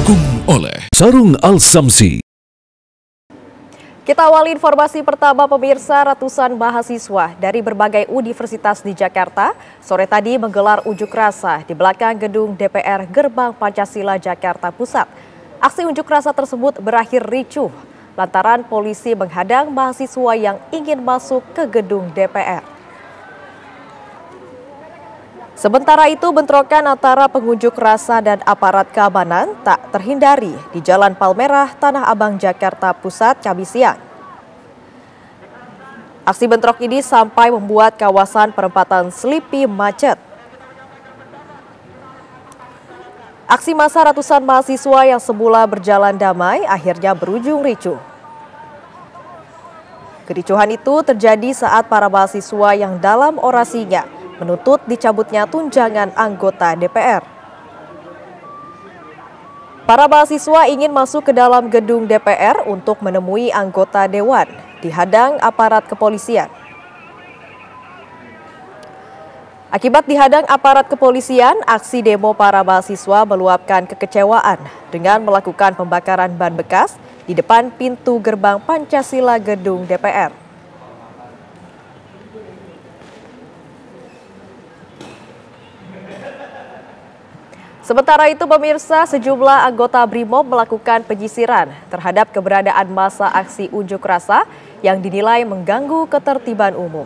Didukung oleh Sarung Al-Samsi. Kita awali informasi pertama pemirsa. Ratusan mahasiswa dari berbagai universitas di Jakarta sore tadi menggelar unjuk rasa di belakang gedung DPR Gerbang Pancasila Jakarta Pusat. Aksi unjuk rasa tersebut berakhir ricuh lantaran polisi menghadang mahasiswa yang ingin masuk ke gedung DPR. Sementara itu, bentrokan antara pengunjuk rasa dan aparat keamanan tak terhindari di Jalan Palmerah, Tanah Abang, Jakarta Pusat, Kamis siang. Aksi bentrok ini sampai membuat kawasan perempatan Selipi macet. Aksi massa ratusan mahasiswa yang semula berjalan damai akhirnya berujung ricuh. Kericuhan itu terjadi saat para mahasiswa yang dalam orasinya menuntut dicabutnya tunjangan anggota DPR. Para mahasiswa ingin masuk ke dalam gedung DPR untuk menemui anggota dewan, dihadang aparat kepolisian. Akibat dihadang aparat kepolisian, aksi demo para mahasiswa meluapkan kekecewaan dengan melakukan pembakaran ban bekas di depan pintu gerbang Pancasila gedung DPR. Sementara itu pemirsa, sejumlah anggota BRIMOB melakukan penyisiran terhadap keberadaan massa aksi unjuk rasa yang dinilai mengganggu ketertiban umum.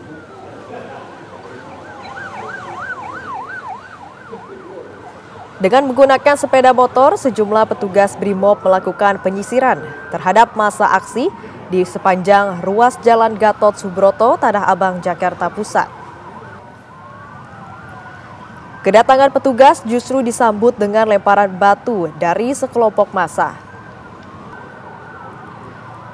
Dengan menggunakan sepeda motor, sejumlah petugas BRIMOB melakukan penyisiran terhadap massa aksi di sepanjang ruas Jalan Gatot Subroto, Tanah Abang, Jakarta Pusat. Kedatangan petugas justru disambut dengan lemparan batu dari sekelompok massa.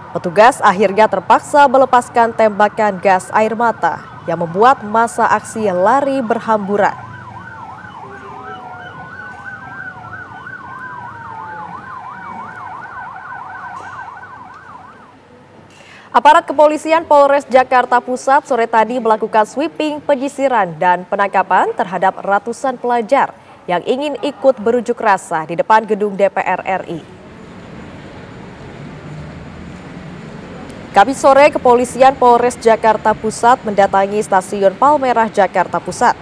Petugas akhirnya terpaksa melepaskan tembakan gas air mata yang membuat massa aksi lari berhamburan. Aparat kepolisian Polres Jakarta Pusat sore tadi melakukan sweeping, penyisiran, dan penangkapan terhadap ratusan pelajar yang ingin ikut berunjuk rasa di depan gedung DPR RI. Kamis sore, kepolisian Polres Jakarta Pusat mendatangi stasiun Palmerah, Jakarta Pusat.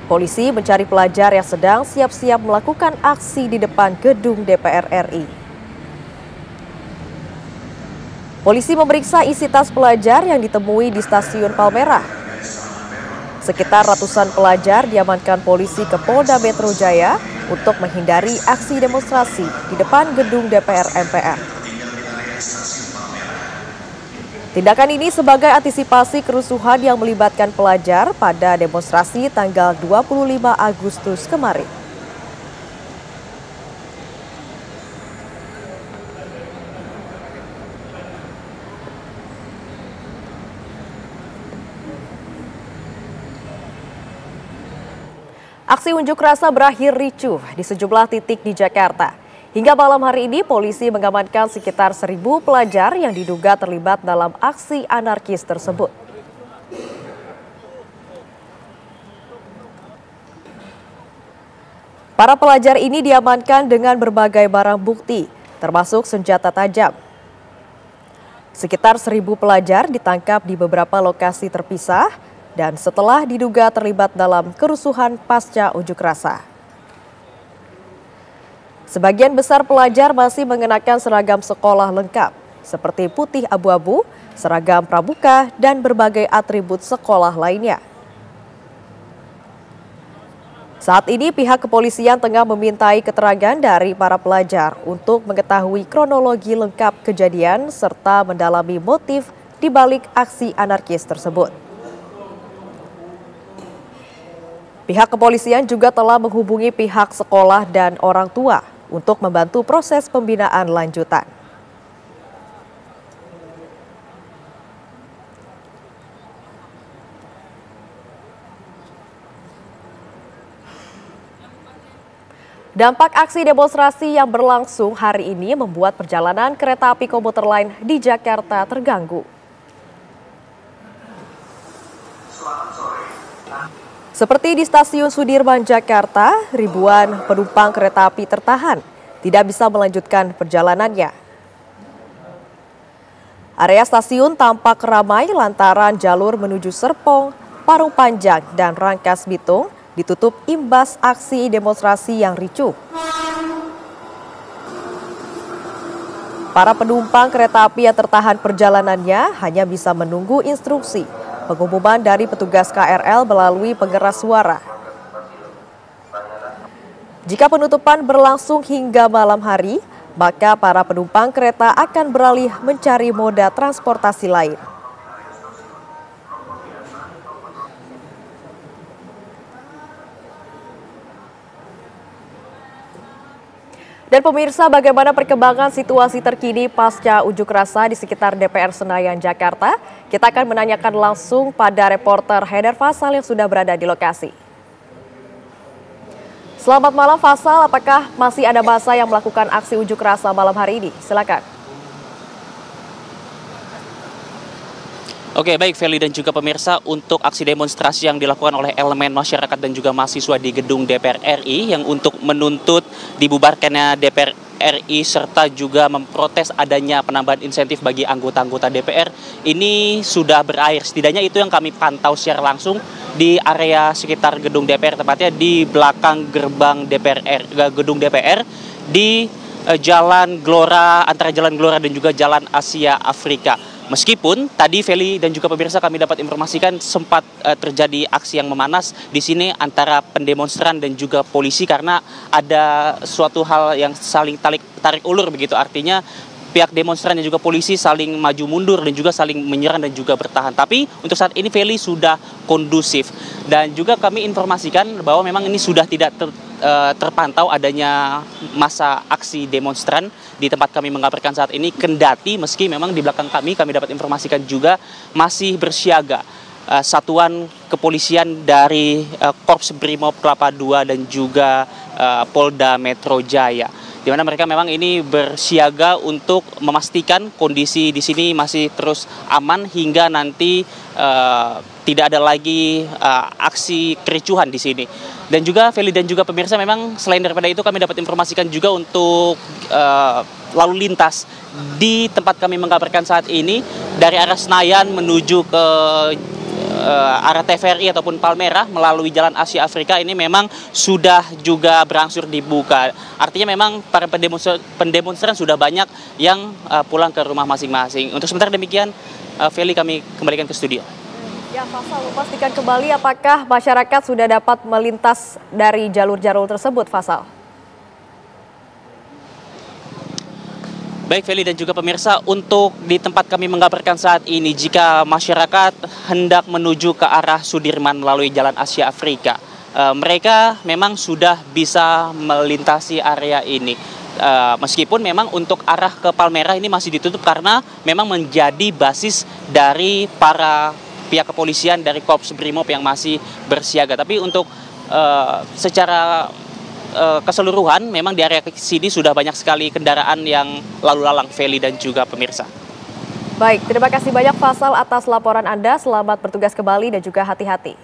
Polisi mencari pelajar yang sedang siap-siap melakukan aksi di depan gedung DPR RI. Polisi memeriksa isi tas pelajar yang ditemui di stasiun Palmerah. Sekitar ratusan pelajar diamankan polisi ke Polda Metro Jaya untuk menghindari aksi demonstrasi di depan gedung DPR MPR. Tindakan ini sebagai antisipasi kerusuhan yang melibatkan pelajar pada demonstrasi tanggal 25 Agustus kemarin. Aksi unjuk rasa berakhir ricuh di sejumlah titik di Jakarta. Hingga malam hari ini, polisi mengamankan sekitar 1.000 pelajar yang diduga terlibat dalam aksi anarkis tersebut. Para pelajar ini diamankan dengan berbagai barang bukti, termasuk senjata tajam. Sekitar 1.000 pelajar ditangkap di beberapa lokasi terpisah, dan setelah diduga terlibat dalam kerusuhan pasca unjuk rasa. Sebagian besar pelajar masih mengenakan seragam sekolah lengkap, seperti putih abu-abu, seragam pramuka, dan berbagai atribut sekolah lainnya. Saat ini pihak kepolisian tengah memintai keterangan dari para pelajar untuk mengetahui kronologi lengkap kejadian serta mendalami motif di balik aksi anarkis tersebut. Pihak kepolisian juga telah menghubungi pihak sekolah dan orang tua untuk membantu proses pembinaan lanjutan. Dampak aksi demonstrasi yang berlangsung hari ini membuat perjalanan kereta api komuter lain di Jakarta terganggu. Seperti di Stasiun Sudirman, Jakarta, ribuan penumpang kereta api tertahan, tidak bisa melanjutkan perjalanannya. Area stasiun tampak ramai lantaran jalur menuju Serpong, Parung Panjang, dan Rangkas Bitung ditutup imbas aksi demonstrasi yang ricuh. Para penumpang kereta api yang tertahan perjalanannya hanya bisa menunggu instruksi pengumuman dari petugas KRL melalui pengeras suara. Jika penutupan berlangsung hingga malam hari, maka para penumpang kereta akan beralih mencari moda transportasi lain. Dan pemirsa, bagaimana perkembangan situasi terkini pasca unjuk rasa di sekitar DPR Senayan, Jakarta? Kita akan menanyakan langsung pada reporter Haidar Faisal yang sudah berada di lokasi. Selamat malam Faisal, apakah masih ada massa yang melakukan aksi unjuk rasa malam hari ini? Silakan. Oke, baik Feli dan juga pemirsa, untuk aksi demonstrasi yang dilakukan oleh elemen masyarakat dan juga mahasiswa di gedung DPR RI yang untuk menuntut dibubarkannya DPR RI serta juga memprotes adanya penambahan insentif bagi anggota-anggota DPR ini sudah berakhir. Setidaknya itu yang kami pantau secara langsung di area sekitar gedung DPR, tepatnya di belakang gerbang gedung DPR di Jalan Glora, antara Jalan Glora dan juga Jalan Asia Afrika. Meskipun tadi Feli dan juga pemirsa kami dapat informasikan sempat terjadi aksi yang memanas di sini antara pendemonstran dan juga polisi karena ada suatu hal yang saling tarik ulur begitu, artinya pihak demonstran dan juga polisi saling maju mundur dan juga saling menyerang dan juga bertahan. Tapi untuk saat ini Feli sudah kondusif dan juga kami informasikan bahwa memang ini sudah tidak terpantau adanya masa aksi demonstran di tempat kami mengabarkan saat ini, kendati meski memang di belakang kami dapat informasikan juga masih bersiaga satuan kepolisian dari Korps Brimob Kelapa II dan juga Polda Metro Jaya, di mana mereka memang ini bersiaga untuk memastikan kondisi di sini masih terus aman hingga nanti tidak ada lagi aksi kericuhan di sini. Dan juga Feli dan juga pemirsa, memang selain daripada itu kami dapat informasikan juga untuk lalu lintas di tempat kami mengabarkan saat ini dari arah Senayan menuju ke arah TVRI ataupun Palmerah melalui Jalan Asia Afrika ini memang sudah juga berangsur dibuka. Artinya memang para pendemonstran sudah banyak yang pulang ke rumah masing-masing. Untuk sementara demikian, Feli, kami kembalikan ke studio. Ya, Faisal, memastikan kembali apakah masyarakat sudah dapat melintas dari jalur-jalur tersebut, Faisal? Baik Feli dan juga pemirsa, untuk di tempat kami mengabarkan saat ini, jika masyarakat hendak menuju ke arah Sudirman melalui Jalan Asia Afrika, mereka memang sudah bisa melintasi area ini. Meskipun memang untuk arah ke Palmerah ini masih ditutup karena memang menjadi basis dari para pihak kepolisian dari Korps Brimob yang masih bersiaga. Tapi untuk secara keseluruhan memang di area sini sudah banyak sekali kendaraan yang lalu lalang, Feli dan juga pemirsa. Baik, terima kasih banyak Faisal atas laporan Anda. Selamat bertugas kembali dan juga hati-hati.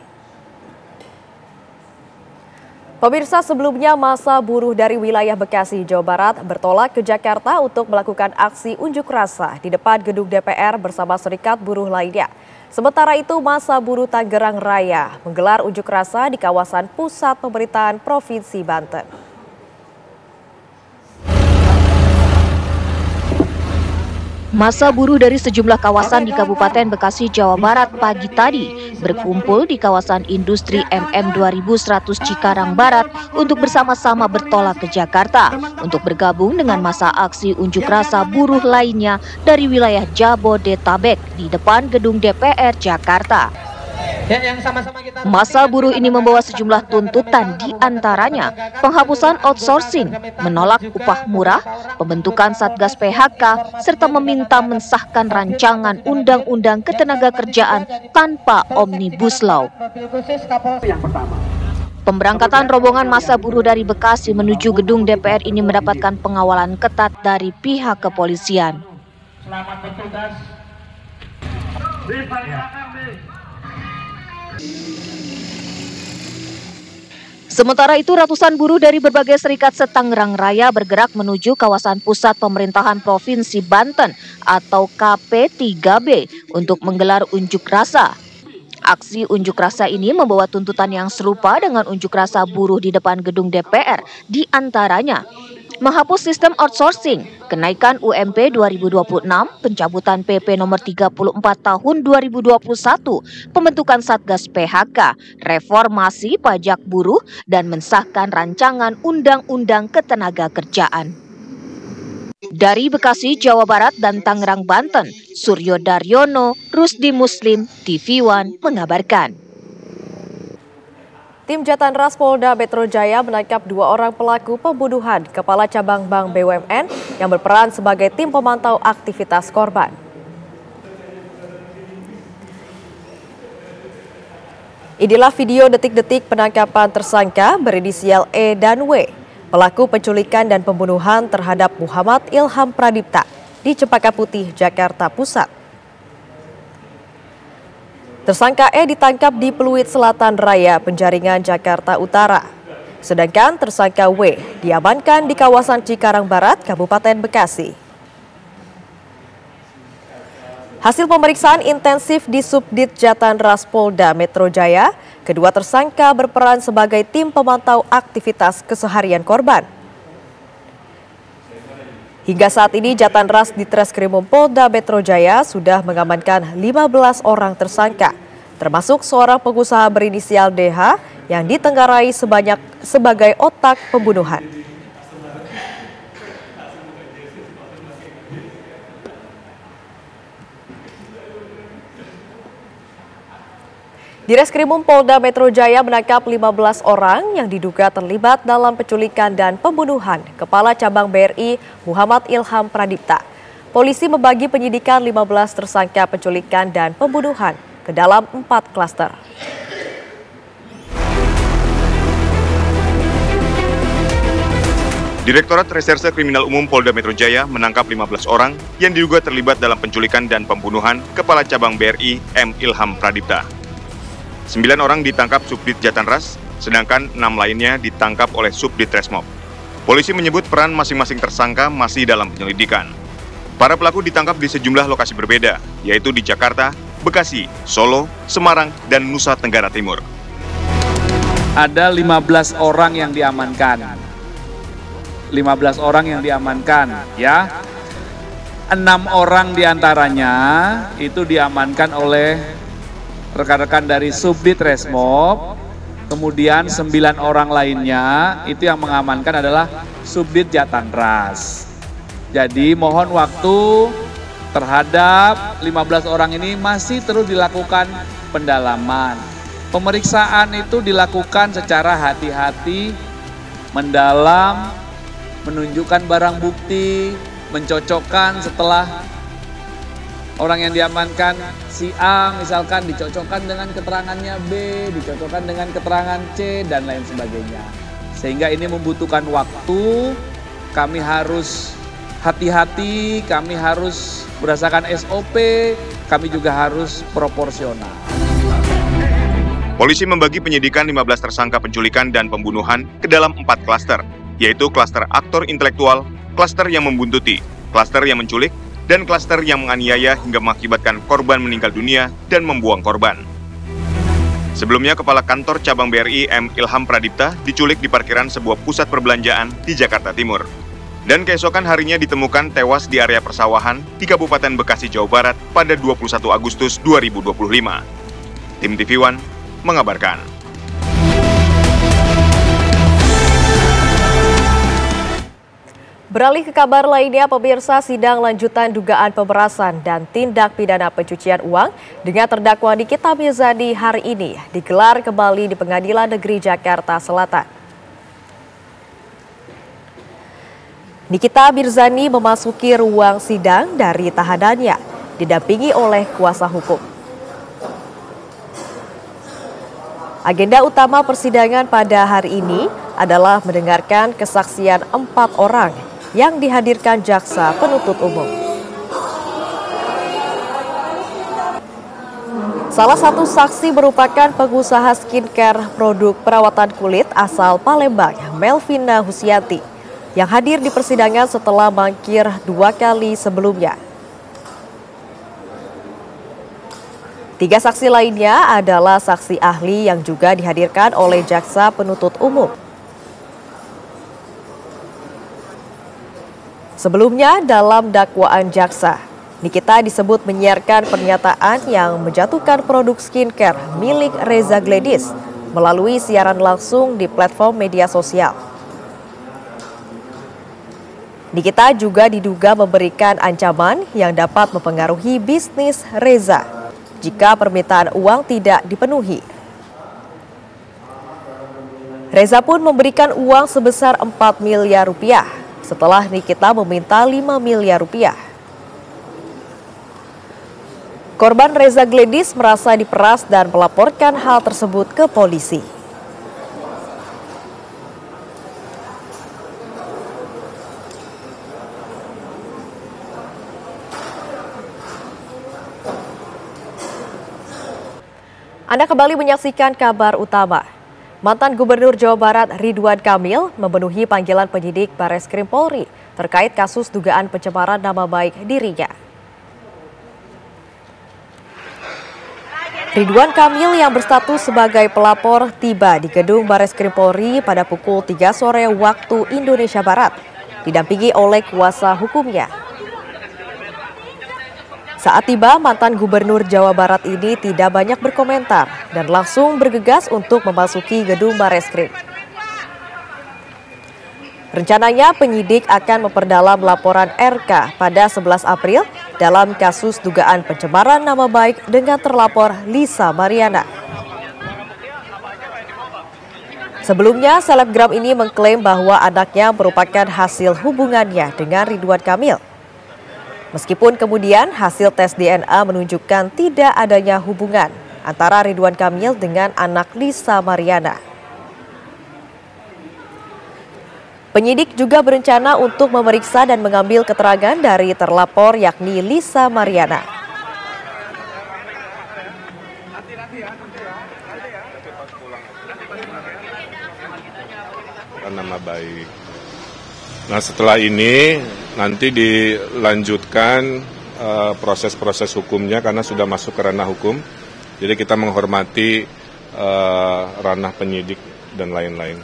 Pemirsa, sebelumnya massa buruh dari wilayah Bekasi, Jawa Barat bertolak ke Jakarta untuk melakukan aksi unjuk rasa di depan gedung DPR bersama serikat buruh lainnya. Sementara itu, massa buruh Tangerang Raya menggelar unjuk rasa di kawasan pusat pemerintahan Provinsi Banten. Massa buruh dari sejumlah kawasan di Kabupaten Bekasi, Jawa Barat pagi tadi berkumpul di kawasan industri MM 2100 Cikarang Barat untuk bersama-sama bertolak ke Jakarta untuk bergabung dengan massa aksi unjuk rasa buruh lainnya dari wilayah Jabodetabek di depan gedung DPR Jakarta. Massa buruh ini membawa sejumlah tuntutan, di antaranya penghapusan outsourcing, menolak upah murah, pembentukan Satgas PHK, serta meminta mensahkan rancangan undang-undang ketenagakerjaan tanpa Omnibus Law. Pemberangkatan rombongan massa buruh dari Bekasi menuju gedung DPR ini mendapatkan pengawalan ketat dari pihak kepolisian. Selamat bertugas. Sementara itu, ratusan buruh dari berbagai serikat se-Tangerang Raya bergerak menuju kawasan pusat pemerintahan Provinsi Banten atau KP3B untuk menggelar unjuk rasa. Aksi unjuk rasa ini membawa tuntutan yang serupa dengan unjuk rasa buruh di depan gedung DPR, di antaranya menghapus sistem outsourcing, kenaikan UMP 2026, pencabutan PP nomor 34 tahun 2021, pembentukan Satgas PHK, reformasi pajak buruh, dan mensahkan rancangan Undang-Undang Ketenagakerjaan. Dari Bekasi, Jawa Barat dan Tangerang, Banten, Suryo Daryono, Rusdi Muslim, TV One mengabarkan. Tim Jatanras Polda Metro Jaya menangkap 2 orang pelaku pembunuhan Kepala Cabang Bank BUMN yang berperan sebagai tim pemantau aktivitas korban. Inilah video detik-detik penangkapan tersangka berinisial E dan W, pelaku penculikan dan pembunuhan terhadap Muhammad Ilham Pradipta di Cempaka Putih, Jakarta Pusat. Tersangka E ditangkap di Pluit Selatan Raya, Penjaringan, Jakarta Utara. Sedangkan tersangka W diamankan di kawasan Cikarang Barat, Kabupaten Bekasi. Hasil pemeriksaan intensif di Subdit Jatanras Polda Metro Jaya, kedua tersangka berperan sebagai tim pemantau aktivitas keseharian korban. Hingga saat ini Jatanras di Treskrimum Polda Metro Jaya sudah mengamankan 15 orang tersangka, termasuk seorang pengusaha berinisial DH yang ditenggarai sebagai otak pembunuhan. Di Reskrimum Polda Metro Jaya menangkap 15 orang yang diduga terlibat dalam penculikan dan pembunuhan Kepala Cabang BRI Muhammad Ilham Pradipta. Polisi membagi penyidikan 15 tersangka penculikan dan pembunuhan ke dalam 4 klaster. Direktorat Reserse Kriminal Umum Polda Metro Jaya menangkap 15 orang yang diduga terlibat dalam penculikan dan pembunuhan Kepala Cabang BRI M. Ilham Pradipta. 9 orang ditangkap Subdit Jatanras, sedangkan 6 lainnya ditangkap oleh Subdit Resmob. Polisi menyebut peran masing-masing tersangka masih dalam penyelidikan. Para pelaku ditangkap di sejumlah lokasi berbeda, yaitu di Jakarta, Bekasi, Solo, Semarang, dan Nusa Tenggara Timur. Ada 15 orang yang diamankan. 15 orang yang diamankan, ya. 6 orang diantaranya itu diamankan oleh rekan-rekan dari Subdit Resmob, kemudian 9 orang lainnya itu yang mengamankan adalah Subdit Jatanras. Jadi mohon waktu terhadap 15 orang ini masih terus dilakukan pendalaman. Pemeriksaan itu dilakukan secara hati-hati, mendalam, menunjukkan barang bukti, mencocokkan setelah orang yang diamankan si A misalkan dicocokkan dengan keterangannya B, dicocokkan dengan keterangan C, dan lain sebagainya. Sehingga ini membutuhkan waktu, kami harus hati-hati, kami harus berdasarkan SOP, kami juga harus proporsional. Polisi membagi penyidikan 15 tersangka penculikan dan pembunuhan ke dalam 4 klaster, yaitu klaster aktor intelektual, klaster yang membuntuti, klaster yang menculik, dan klaster yang menganiaya hingga mengakibatkan korban meninggal dunia dan membuang korban. Sebelumnya, Kepala Kantor Cabang BRI M. Ilham Pradipta diculik di parkiran sebuah pusat perbelanjaan di Jakarta Timur. Dan keesokan harinya ditemukan tewas di area persawahan di Kabupaten Bekasi, Jawa Barat pada 21 Agustus 2025. Tim TV One mengabarkan. Beralih ke kabar lainnya, pemirsa, sidang lanjutan dugaan pemerasan dan tindak pidana pencucian uang dengan terdakwa Nikita Mirzani hari ini digelar kembali di Pengadilan Negeri Jakarta Selatan. Nikita Mirzani memasuki ruang sidang dari tahanannya, didampingi oleh kuasa hukum. Agenda utama persidangan pada hari ini adalah mendengarkan kesaksian 4 orang yang dihadirkan jaksa penuntut umum. Salah satu saksi merupakan pengusaha skincare produk perawatan kulit asal Palembang, Melvina Husianti, yang hadir di persidangan setelah mangkir 2 kali sebelumnya. 3 saksi lainnya adalah saksi ahli yang juga dihadirkan oleh jaksa penuntut umum. Sebelumnya dalam dakwaan jaksa, Nikita disebut menyiarkan pernyataan yang menjatuhkan produk skincare milik Reza Gladys melalui siaran langsung di platform media sosial. Nikita juga diduga memberikan ancaman yang dapat mempengaruhi bisnis Reza jika permintaan uang tidak dipenuhi. Reza pun memberikan uang sebesar 4 miliar rupiah setelah Nikita meminta 5 miliar rupiah. Korban Reza Gladys merasa diperas dan melaporkan hal tersebut ke polisi. Anda kembali menyaksikan kabar utama. Mantan Gubernur Jawa Barat Ridwan Kamil memenuhi panggilan penyidik Bareskrim Polri terkait kasus dugaan pencemaran nama baik dirinya. Ridwan Kamil yang berstatus sebagai pelapor tiba di gedung Bareskrim Polri pada pukul 3 sore waktu Indonesia Barat, didampingi oleh kuasa hukumnya. Saat tiba, mantan Gubernur Jawa Barat ini tidak banyak berkomentar dan langsung bergegas untuk memasuki gedung Bareskrim. Rencananya penyidik akan memperdalam laporan RK pada 11 April dalam kasus dugaan pencemaran nama baik dengan terlapor Lisa Mariana. Sebelumnya, selebgram ini mengklaim bahwa anaknya merupakan hasil hubungannya dengan Ridwan Kamil. Meskipun kemudian hasil tes DNA menunjukkan tidak adanya hubungan antara Ridwan Kamil dengan anak Lisa Mariana. Penyidik juga berencana untuk memeriksa dan mengambil keterangan dari terlapor yakni Lisa Mariana. Nama baik. Nah, setelah ini nanti dilanjutkan proses-proses hukumnya karena sudah masuk ke ranah hukum. Jadi kita menghormati ranah penyidik dan lain-lain.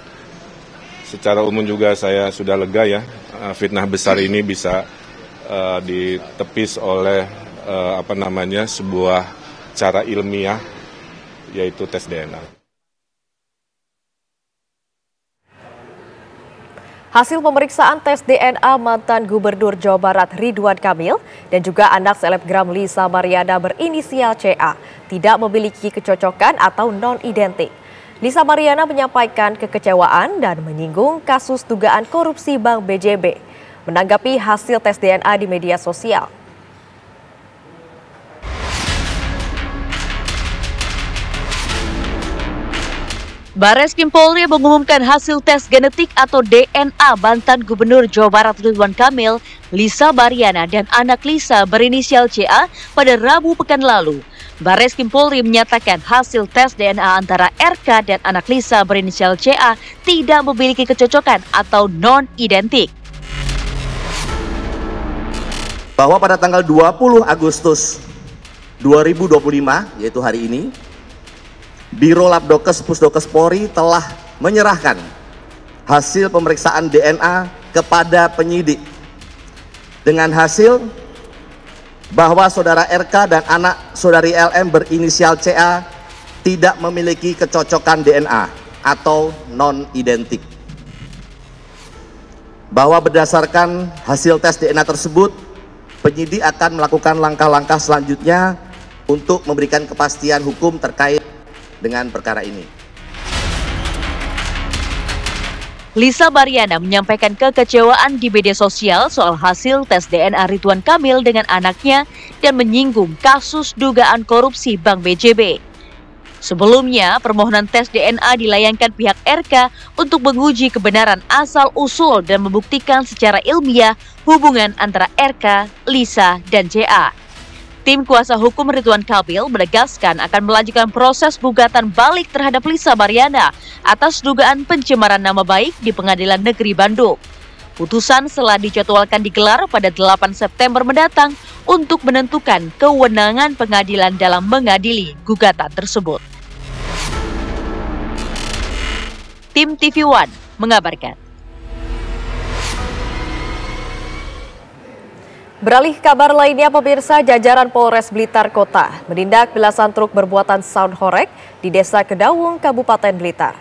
Secara umum juga saya sudah lega ya, fitnah besar ini bisa ditepis oleh sebuah cara ilmiah, yaitu tes DNA. Hasil pemeriksaan tes DNA mantan Gubernur Jawa Barat Ridwan Kamil dan juga anak selebgram Lisa Mariana berinisial CA tidak memiliki kecocokan atau non-identik. Lisa Mariana menyampaikan kekecewaan dan menyinggung kasus dugaan korupsi Bank BJB menanggapi hasil tes DNA di media sosial. Bareskrim Polri mengumumkan hasil tes genetik atau DNA mantan Gubernur Jawa Barat Ridwan Kamil, Lisa Mariana dan anak Lisa berinisial CA pada Rabu pekan lalu. Bareskrim Polri menyatakan hasil tes DNA antara RK dan anak Lisa berinisial CA tidak memiliki kecocokan atau non-identik. Bahwa pada tanggal 20 Agustus 2025, yaitu hari ini, Biro Labdokes Pusdokes Polri telah menyerahkan hasil pemeriksaan DNA kepada penyidik dengan hasil bahwa saudara RK dan anak saudari LM berinisial CA tidak memiliki kecocokan DNA atau non-identik. Bahwa berdasarkan hasil tes DNA tersebut, penyidik akan melakukan langkah-langkah selanjutnya untuk memberikan kepastian hukum terkait dengan perkara ini. Lisa Mariana menyampaikan kekecewaan di media sosial soal hasil tes DNA Ridwan Kamil dengan anaknya dan menyinggung kasus dugaan korupsi Bank BJB. Sebelumnya, permohonan tes DNA dilayangkan pihak RK untuk menguji kebenaran asal-usul dan membuktikan secara ilmiah hubungan antara RK, Lisa, dan CA. Tim kuasa hukum Ridwan Kamil menegaskan akan melanjutkan proses gugatan balik terhadap Lisa Mariana atas dugaan pencemaran nama baik di Pengadilan Negeri Bandung. Putusan telah dijadwalkan digelar pada 8 September mendatang untuk menentukan kewenangan pengadilan dalam mengadili gugatan tersebut. Tim TV One mengabarkan. Beralih kabar lainnya, pemirsa, jajaran Polres Blitar Kota menindak belasan truk berbuatan sound horeg di Desa Kedawung, Kabupaten Blitar.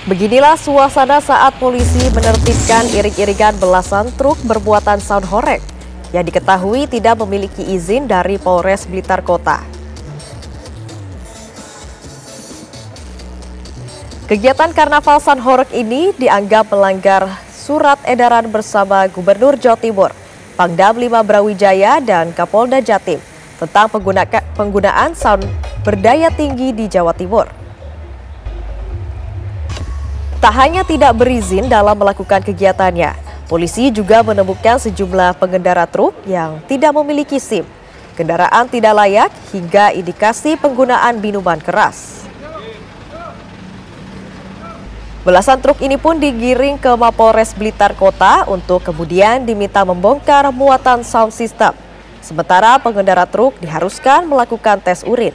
Beginilah suasana saat polisi menertibkan iring-iringan belasan truk berbuatan sound horeg yang diketahui tidak memiliki izin dari Polres Blitar Kota. Kegiatan Karnaval sound horeg ini dianggap melanggar surat edaran bersama Gubernur Jawa Timur, Pangdam 5 Brawijaya, dan Kapolda Jatim tentang penggunaan sound berdaya tinggi di Jawa Timur. Tak hanya tidak berizin dalam melakukan kegiatannya, polisi juga menemukan sejumlah pengendara truk yang tidak memiliki SIM, kendaraan tidak layak, hingga indikasi penggunaan minuman keras. Belasan truk ini pun digiring ke Mapolres Blitar Kota untuk kemudian diminta membongkar muatan sound system. Sementara pengendara truk diharuskan melakukan tes urin.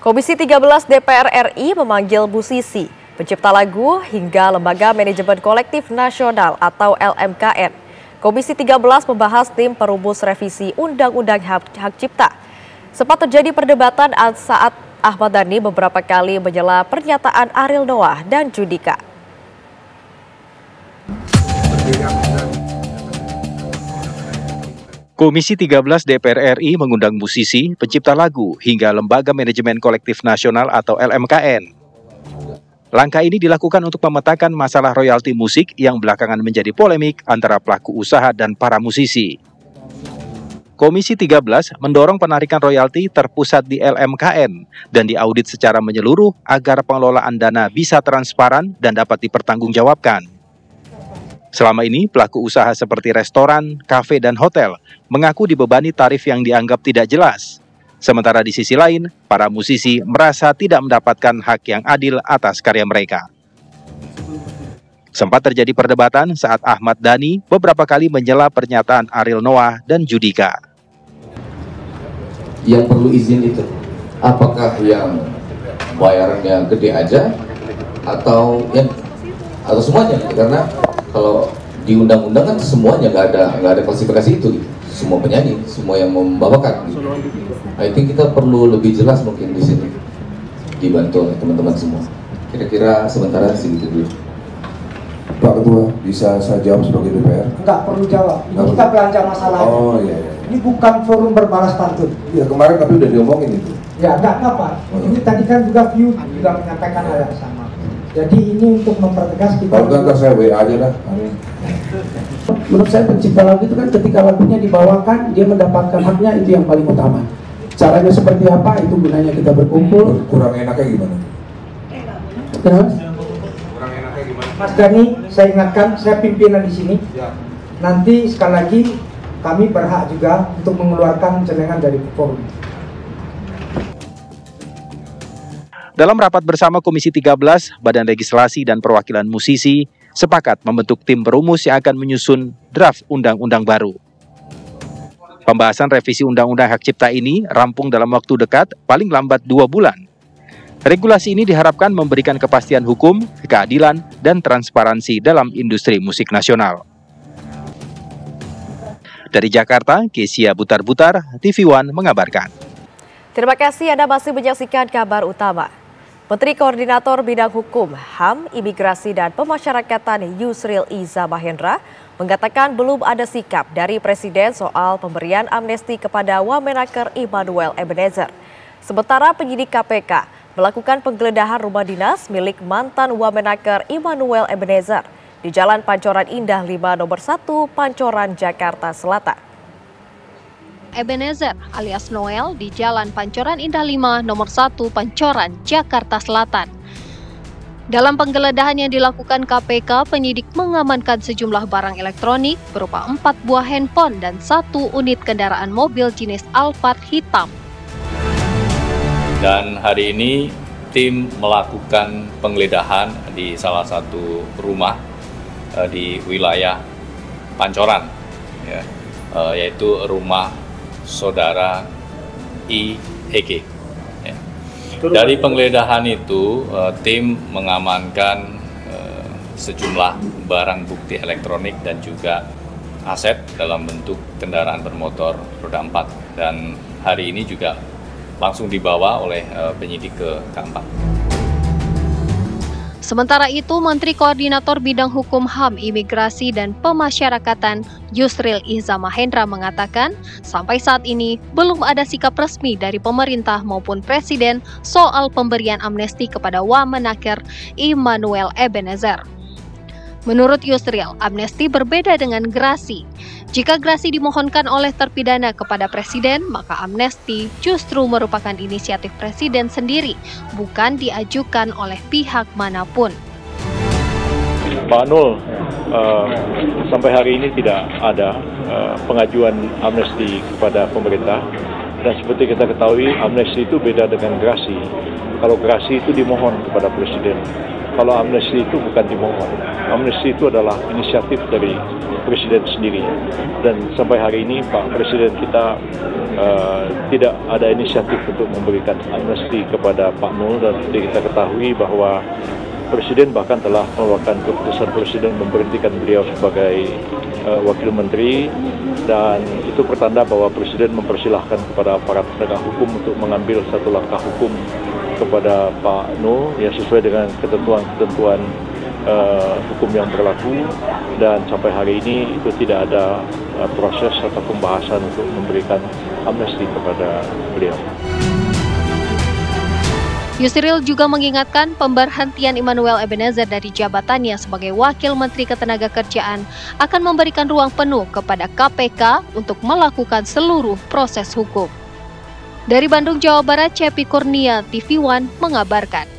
Komisi 13 DPR RI memanggil musisi, pencipta lagu, hingga Lembaga Manajemen Kolektif Nasional atau LMKN. Komisi 13 membahas tim perumus revisi Undang-Undang Hak Cipta. Sempat terjadi perdebatan saat Ahmad Dhani beberapa kali menyela pernyataan Ariel Noah dan Judika. Komisi 13 DPR RI mengundang musisi, pencipta lagu, hingga Lembaga Manajemen Kolektif Nasional atau LMKN. Langkah ini dilakukan untuk memetakan masalah royalti musik yang belakangan menjadi polemik antara pelaku usaha dan para musisi. Komisi 13 mendorong penarikan royalti terpusat di LMKN dan diaudit secara menyeluruh agar pengelolaan dana bisa transparan dan dapat dipertanggungjawabkan. Selama ini, pelaku usaha seperti restoran, kafe, dan hotel mengaku dibebani tarif yang dianggap tidak jelas. Sementara di sisi lain, para musisi merasa tidak mendapatkan hak yang adil atas karya mereka. Sempat terjadi perdebatan saat Ahmad Dhani beberapa kali menyela pernyataan Ariel Noah dan Judika. Yang perlu izin itu, apakah yang bayarannya gede aja atau semuanya? Karena kalau di undang-undang kan semuanya nggak ada klasifikasi itu, gitu. Semua penyanyi, semua yang membawakan. Gitu. I think kita perlu lebih jelas mungkin di sini, dibantu oleh teman-teman semua. Kira-kira sementara segitu dulu. Pak Ketua, bisa saya jawab sebagai DPR? Nggak perlu jawab, ini kita belanja masalah. Oh iya, iya. Ini bukan forum berbalas pantun. Ya kemarin tapi udah diomongin itu. Ya nggak apa. Ini tadi kan juga View juga menyampaikan hal yang sama. Jadi ini untuk mempertegas kita. Kalau nggak saya WA aja dah. Menurut saya pencipta lagu itu kan ketika lagunya dibawakan dia mendapatkan haknya, itu yang paling utama. Caranya seperti apa, itu gunanya kita berkumpul. Kurang enaknya gimana? Kenapa? Mas Dhani, saya ingatkan, saya pimpinan di sini. Ya. Nanti sekali lagi kami berhak juga untuk mengeluarkan jenengan dari forum. Dalam rapat bersama Komisi 13, Badan Legislasi dan Perwakilan Musisi sepakat membentuk tim perumus yang akan menyusun draft undang-undang baru. Pembahasan revisi Undang-Undang Hak Cipta ini rampung dalam waktu dekat, paling lambat 2 bulan. Regulasi ini diharapkan memberikan kepastian hukum, keadilan, dan transparansi dalam industri musik nasional. Dari Jakarta, Kesia Butar-Butar, TV One mengabarkan. Terima kasih Anda masih menyaksikan kabar utama. Menteri Koordinator Bidang Hukum, HAM, Imigrasi, dan Pemasyarakatan Yusril Iza Mahendra mengatakan belum ada sikap dari Presiden soal pemberian amnesti kepada Wamenaker Immanuel Ebenezer. Sementara penyidik KPK melakukan penggeledahan rumah dinas milik mantan Wamenaker Immanuel Ebenezer di Jalan Pancoran Indah 5 nomor 1 Pancoran, Jakarta Selatan. Ebenezer alias Noel di Jalan Pancoran Indah 5 nomor 1 Pancoran, Jakarta Selatan. Dalam penggeledahan yang dilakukan KPK, penyidik mengamankan sejumlah barang elektronik berupa 4 buah handphone dan 1 unit kendaraan mobil jenis Alphard hitam. Dan hari ini tim melakukan penggeledahan di salah satu rumah di wilayah Pancoran, ya, yaitu rumah saudara IEG. Ya. Dari penggeledahan itu, tim mengamankan sejumlah barang bukti elektronik dan juga aset dalam bentuk kendaraan bermotor roda 4. Dan hari ini juga langsung dibawa oleh penyidik ke K4. Sementara itu, Menteri Koordinator Bidang Hukum HAM, Imigrasi dan Pemasyarakatan Yusril Iza Mahendra mengatakan, sampai saat ini belum ada sikap resmi dari pemerintah maupun presiden soal pemberian amnesti kepada Wamenaker Immanuel Ebenezer. Menurut Yusril, amnesti berbeda dengan gerasi. Jika gerasi dimohonkan oleh terpidana kepada presiden, maka amnesti justru merupakan inisiatif presiden sendiri, bukan diajukan oleh pihak manapun. Pak Nul, sampai hari ini tidak ada pengajuan amnesti kepada pemerintah. Dan seperti kita ketahui, amnesti itu beda dengan gerasi. Kalau gerasi itu dimohon kepada presiden. Kalau amnesti itu bukan dimohon. Amnesti itu adalah inisiatif dari presiden sendiri. Dan sampai hari ini Pak Presiden kita tidak ada inisiatif untuk memberikan amnesti kepada Pak Nul. Dan seperti kita ketahui bahwa Presiden bahkan telah mengeluarkan keputusan Presiden memberhentikan beliau sebagai Wakil Menteri. Dan itu pertanda bahwa Presiden mempersilahkan kepada aparat penegak hukum untuk mengambil satu langkah hukum kepada Pak Nul yang sesuai dengan ketentuan-ketentuan hukum yang berlaku, dan sampai hari ini itu tidak ada proses atau pembahasan untuk memberikan amnesti kepada beliau. Yusril juga mengingatkan pemberhentian Immanuel Ebenezer dari jabatannya sebagai Wakil Menteri Ketenagakerjaan akan memberikan ruang penuh kepada KPK untuk melakukan seluruh proses hukum. Dari Bandung, Jawa Barat, Cepi Kurnia, TV One mengabarkan.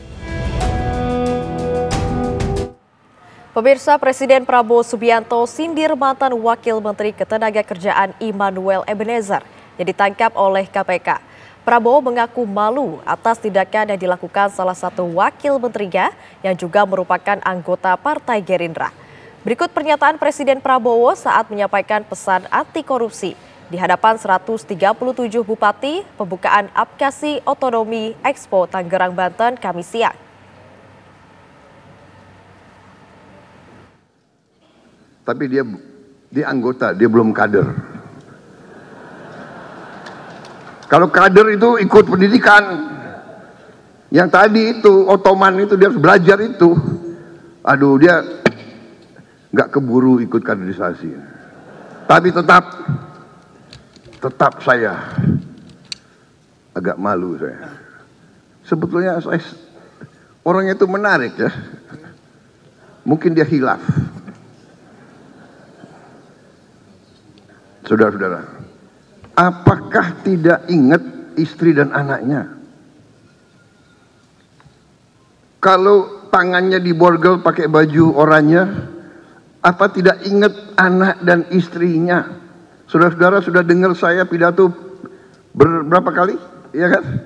Pemirsa, Presiden Prabowo Subianto sindir mantan Wakil Menteri Ketenagakerjaan Immanuel Ebenezer yang ditangkap oleh KPK. Prabowo mengaku malu atas tindakan yang dilakukan salah satu wakil menterinya yang juga merupakan anggota Partai Gerindra. Berikut pernyataan Presiden Prabowo saat menyampaikan pesan anti korupsi di hadapan 137 bupati pembukaan Apkasi Otonomi Expo Tangerang, Banten, Kamis siang. Tapi dia anggota, dia belum kader. Kalau kader itu ikut pendidikan. Yang tadi itu, Otoman itu dia harus belajar itu. Aduh, dia nggak keburu ikut kaderisasi. Tapi tetap saya agak malu saya. Sebetulnya orangnya itu menarik ya. Mungkin dia hilaf. Saudara-saudara, apakah tidak ingat istri dan anaknya? Kalau tangannya diborgel pakai baju oranye, apa tidak ingat anak dan istrinya? Saudara-saudara sudah dengar saya pidato berapa kali? Ya kan?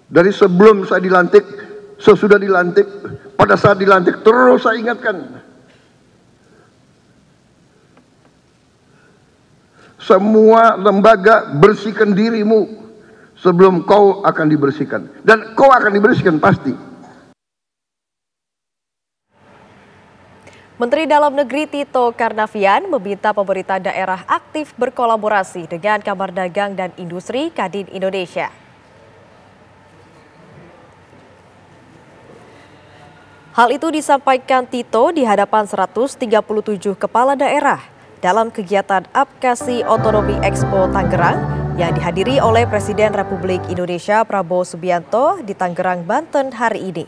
Dari sebelum saya dilantik, sesudah dilantik, pada saat dilantik, terus saya ingatkan. Semua lembaga, bersihkan dirimu sebelum kau akan dibersihkan. Dan kau akan dibersihkan pasti. Menteri Dalam Negeri Tito Karnavian meminta pemerintah daerah aktif berkolaborasi dengan Kamar Dagang dan Industri Kadin Indonesia. Hal itu disampaikan Tito di hadapan 137 kepala daerah dalam kegiatan Apkasi Otonomi Expo Tangerang yang dihadiri oleh Presiden Republik Indonesia Prabowo Subianto di Tangerang, Banten hari ini.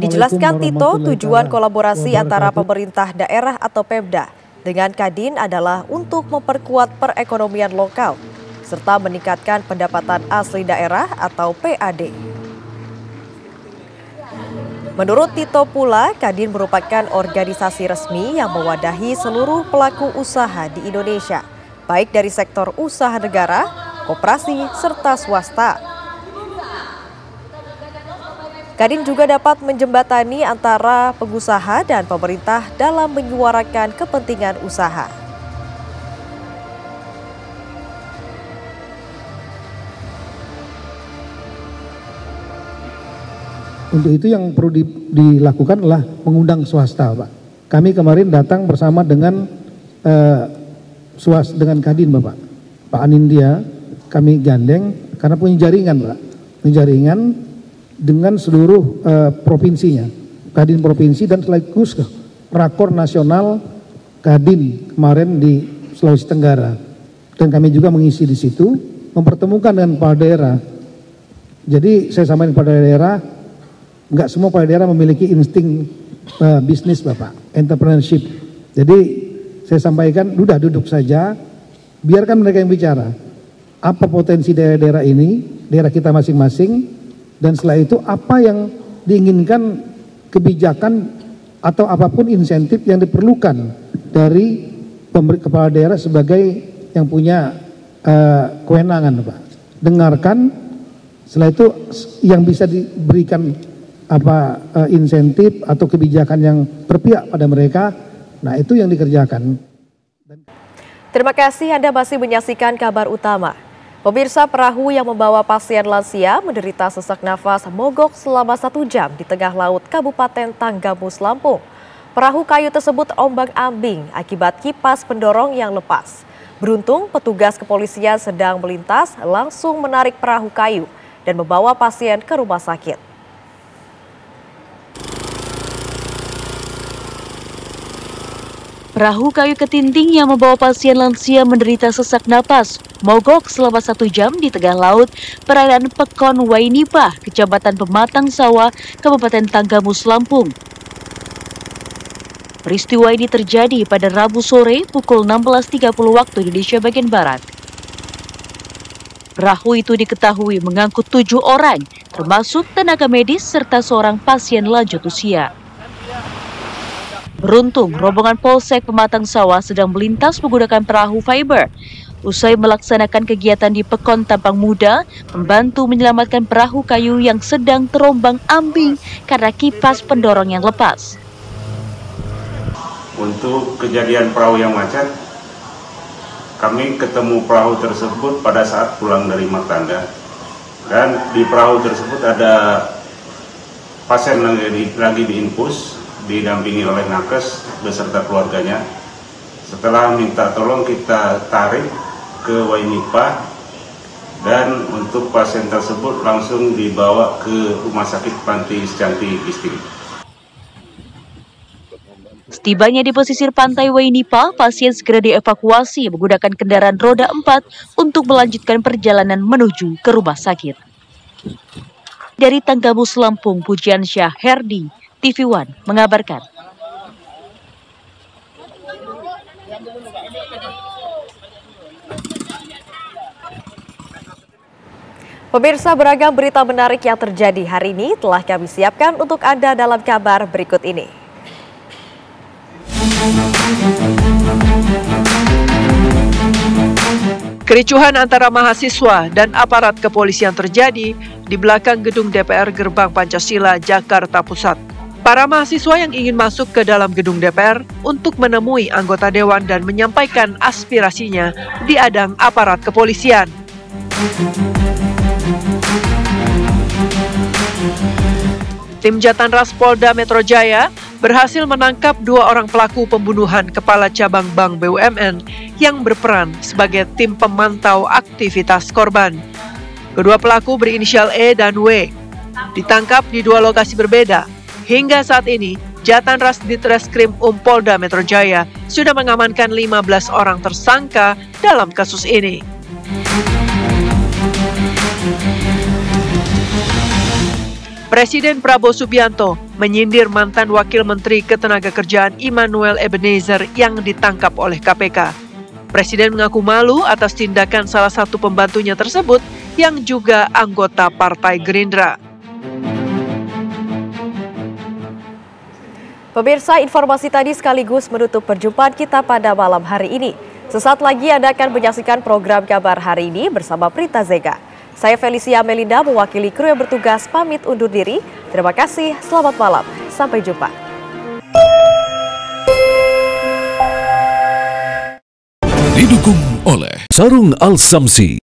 Dijelaskan Tito, tujuan kolaborasi antara pemerintah daerah atau Pemda dengan Kadin adalah untuk memperkuat perekonomian lokal serta meningkatkan pendapatan asli daerah atau PAD. Menurut Tito pula, Kadin merupakan organisasi resmi yang mewadahi seluruh pelaku usaha di Indonesia, baik dari sektor usaha negara, koperasi, serta swasta. Kadin juga dapat menjembatani antara pengusaha dan pemerintah dalam menyuarakan kepentingan usaha. Untuk itu yang perlu dilakukan adalah mengundang swasta, Pak. Kami kemarin datang bersama dengan dengan Kadin, Bapak. Pak Anindya, kami gandeng karena punya jaringan, Pak. Punya jaringan dengan seluruh provinsinya, Kadin provinsi dan sekaligus rakor nasional Kadin kemarin di Sulawesi Tenggara. Dan kami juga mengisi di situ, mempertemukan dengan kepala daerah. Jadi saya sampaikan kepada daerah, nggak semua kepala daerah memiliki insting bisnis, Bapak, entrepreneurship. Jadi saya sampaikan, udah duduk saja, biarkan mereka yang bicara. Apa potensi daerah-daerah ini, daerah kita masing-masing, dan setelah itu apa yang diinginkan kebijakan atau apapun insentif yang diperlukan dari kepala daerah sebagai yang punya kewenangan, Pak. Dengarkan, setelah itu yang bisa diberikan insentif atau kebijakan yang berpihak pada mereka, nah itu yang dikerjakan. Terima kasih Anda masih menyaksikan kabar utama. Pemirsa, perahu yang membawa pasien lansia menderita sesak nafas mogok selama 1 jam di tengah laut Kabupaten Tanggamus, Lampung. Perahu kayu tersebut ombang-ambing akibat kipas pendorong yang lepas. Beruntung petugas kepolisian sedang melintas langsung menarik perahu kayu dan membawa pasien ke rumah sakit. Perahu kayu ketinting yang membawa pasien lansia menderita sesak napas mogok selama 1 jam di tengah laut perairan Pekon Wainipah, Kecamatan Pematang Sawah, Kabupaten Tanggamus, Lampung. Peristiwa ini terjadi pada Rabu sore pukul 16.30 waktu Indonesia bagian Barat. Perahu itu diketahui mengangkut 7 orang, termasuk tenaga medis serta seorang pasien lanjut usia. Beruntung, rombongan Polsek Pematang Sawah sedang melintas menggunakan perahu fiber. Usai melaksanakan kegiatan di Pekon Tampang Muda, membantu menyelamatkan perahu kayu yang sedang terombang-ambing karena kipas pendorong yang lepas. Untuk kejadian perahu yang macet, kami ketemu perahu tersebut pada saat pulang dari Martanda. Dan di perahu tersebut ada pasien lagi diinfus, didampingi oleh nakes beserta keluarganya. Setelah minta tolong, kita tarik ke Wainipah dan untuk pasien tersebut langsung dibawa ke Rumah Sakit Panti Scanti Gisting. Setibanya di pesisir pantai Wainipah, pasien segera dievakuasi menggunakan kendaraan roda 4 untuk melanjutkan perjalanan menuju ke rumah sakit. Dari Tanggamus, Lampung, Pujiansyah Herdi, TV One mengabarkan. Pemirsa, beragam berita menarik yang terjadi hari ini telah kami siapkan untuk Anda dalam kabar berikut ini. Kericuhan antara mahasiswa dan aparat kepolisian terjadi di belakang gedung DPR Gerbang Pancasila, Jakarta Pusat. Para mahasiswa yang ingin masuk ke dalam gedung DPR untuk menemui anggota dewan dan menyampaikan aspirasinya diadang aparat kepolisian. Tim Jatanras Polda Metro Jaya berhasil menangkap 2 orang pelaku pembunuhan kepala cabang Bank BUMN yang berperan sebagai tim pemantau aktivitas korban. Kedua pelaku berinisial E dan W ditangkap di 2 lokasi berbeda. Hingga saat ini, Jatanras Ditreskrim Polda Metro Jaya sudah mengamankan 15 orang tersangka dalam kasus ini. Presiden Prabowo Subianto menyindir mantan Wakil Menteri Ketenagakerjaan Immanuel Ebenezer yang ditangkap oleh KPK. Presiden mengaku malu atas tindakan salah satu pembantunya tersebut yang juga anggota Partai Gerindra. Pemirsa, informasi tadi sekaligus menutup perjumpaan kita pada malam hari ini. Sesaat lagi Anda akan menyaksikan program Kabar Hari Ini bersama Prita Zega. Saya Felicia Melinda mewakili kru yang bertugas pamit undur diri. Terima kasih, selamat malam, sampai jumpa. Didukung oleh Sarung Al Samsi.